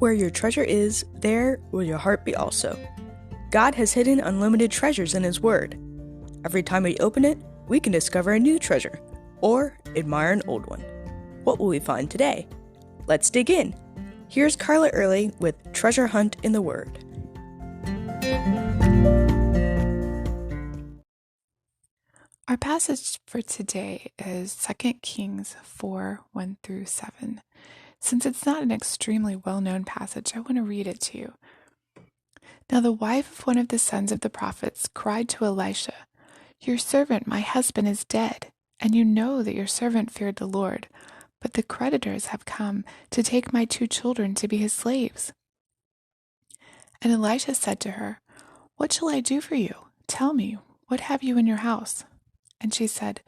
Where your treasure is, there will your heart be also. God has hidden unlimited treasures in His Word. Every time we open it, we can discover a new treasure, or admire an old one. What will we find today? Let's dig in. Here's Carla Early with Treasure Hunt in the Word. Our passage for today is 2 Kings 4, 1 through 7. Since it's not an extremely well-known passage, I want to read it to you. Now the wife of one of the sons of the prophets cried to Elisha, "Your servant, my husband, is dead, and you know that your servant feared the Lord, but the creditors have come to take my 2 children to be his slaves." And Elisha said to her, "What shall I do for you? Tell me, what have you in your house?" And she said,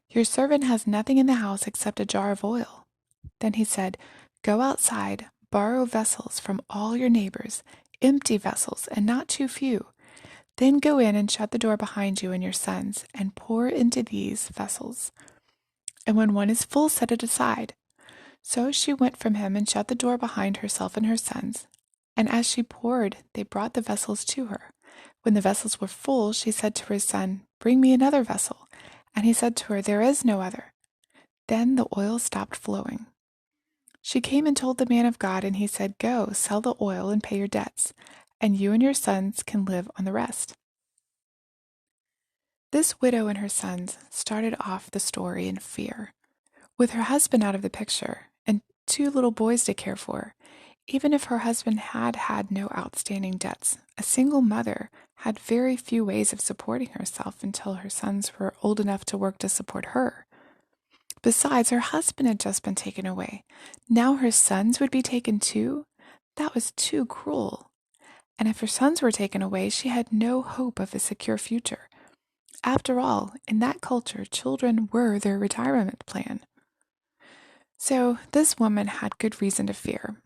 "Your servant has nothing in the house except a jar of oil." Then he said, "Go outside, borrow vessels from all your neighbors, empty vessels, and not too few. Then go in and shut the door behind you and your sons, and pour into these vessels. And when one is full, set it aside." So she went from him and shut the door behind herself and her sons. And as she poured, they brought the vessels to her. When the vessels were full, she said to her son, "Bring me another vessel." And he said to her, "There is no other." Then the oil stopped flowing. She came and told the man of God, and he said, "Go, sell the oil and pay your debts, and you and your sons can live on the rest." This widow and her sons started off the story in fear. With her husband out of the picture and 2 little boys to care for, even if her husband had had no outstanding debts, a single mother had very few ways of supporting herself until her sons were old enough to work to support her. Besides, her husband had just been taken away. Now her sons would be taken too? That was too cruel. And if her sons were taken away, she had no hope of a secure future. After all, in that culture, children were their retirement plan. So this woman had good reason to fear.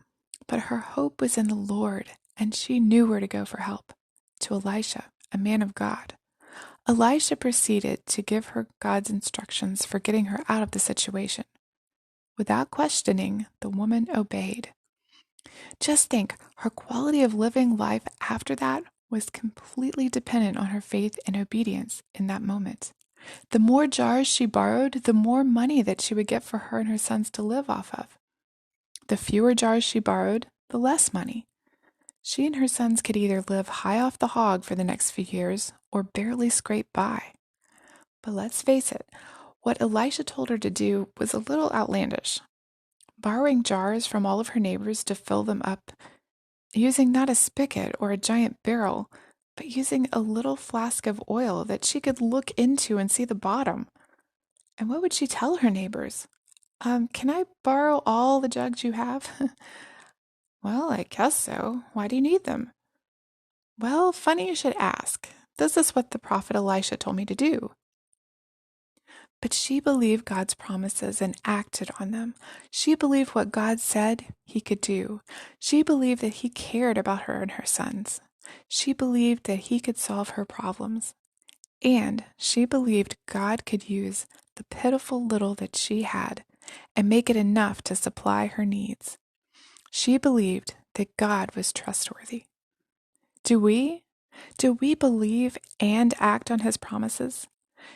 But her hope was in the Lord, and she knew where to go for help, to Elisha, a man of God. Elisha proceeded to give her God's instructions for getting her out of the situation. Without questioning, the woman obeyed. Just think, her quality of living life after that was completely dependent on her faith and obedience in that moment. The more jars she borrowed, the more money that she would get for her and her sons to live off of. The fewer jars she borrowed, the less money. She and her sons could either live high off the hog for the next few years or barely scrape by. But let's face it, what Elisha told her to do was a little outlandish. Borrowing jars from all of her neighbors to fill them up, using not a spigot or a giant barrel, but using a little flask of oil that she could look into and see the bottom. And what would she tell her neighbors? Can I borrow all the jugs you have?" "Well, I guess so. Why do you need them?" "Well, funny you should ask. This is what the prophet Elisha told me to do." But she believed God's promises and acted on them. She believed what God said he could do. She believed that he cared about her and her sons. She believed that he could solve her problems. And she believed God could use the pitiful little that she had and make it enough to supply her needs. She believed that God was trustworthy. Do we? Do we believe and act on his promises?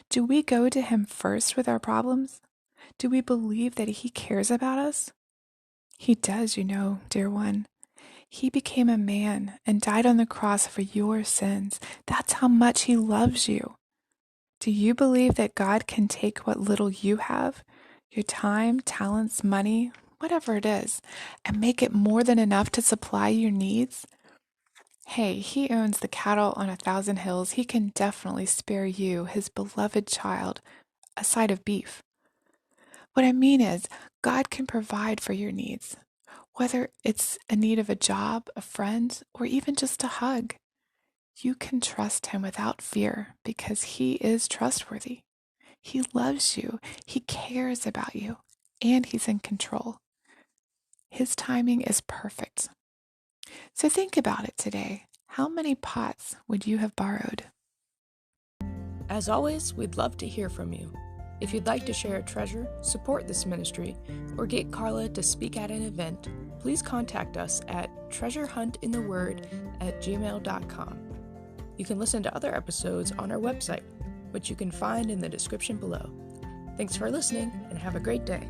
Do we go to him first with our problems? Do we believe that he cares about us? He does, you know, dear one. He became a man and died on the cross for your sins. That's how much he loves you. Do you believe that God can take what little you have, your time, talents, money, whatever it is, and make it more than enough to supply your needs? Hey, he owns the cattle on 1,000 hills. He can definitely spare you, his beloved child, a side of beef. What I mean is, God can provide for your needs, whether it's a need of a job, a friend, or even just a hug. You can trust him without fear because he is trustworthy. He loves you, he cares about you, and he's in control. His timing is perfect. So think about it today. How many pots would you have borrowed? As always, we'd love to hear from you. If you'd like to share a treasure, support this ministry, or get Carla to speak at an event, please contact us at treasurehuntintheword@gmail.com. You can listen to other episodes on our website, which you can find in the description below. Thanks for listening, and have a great day.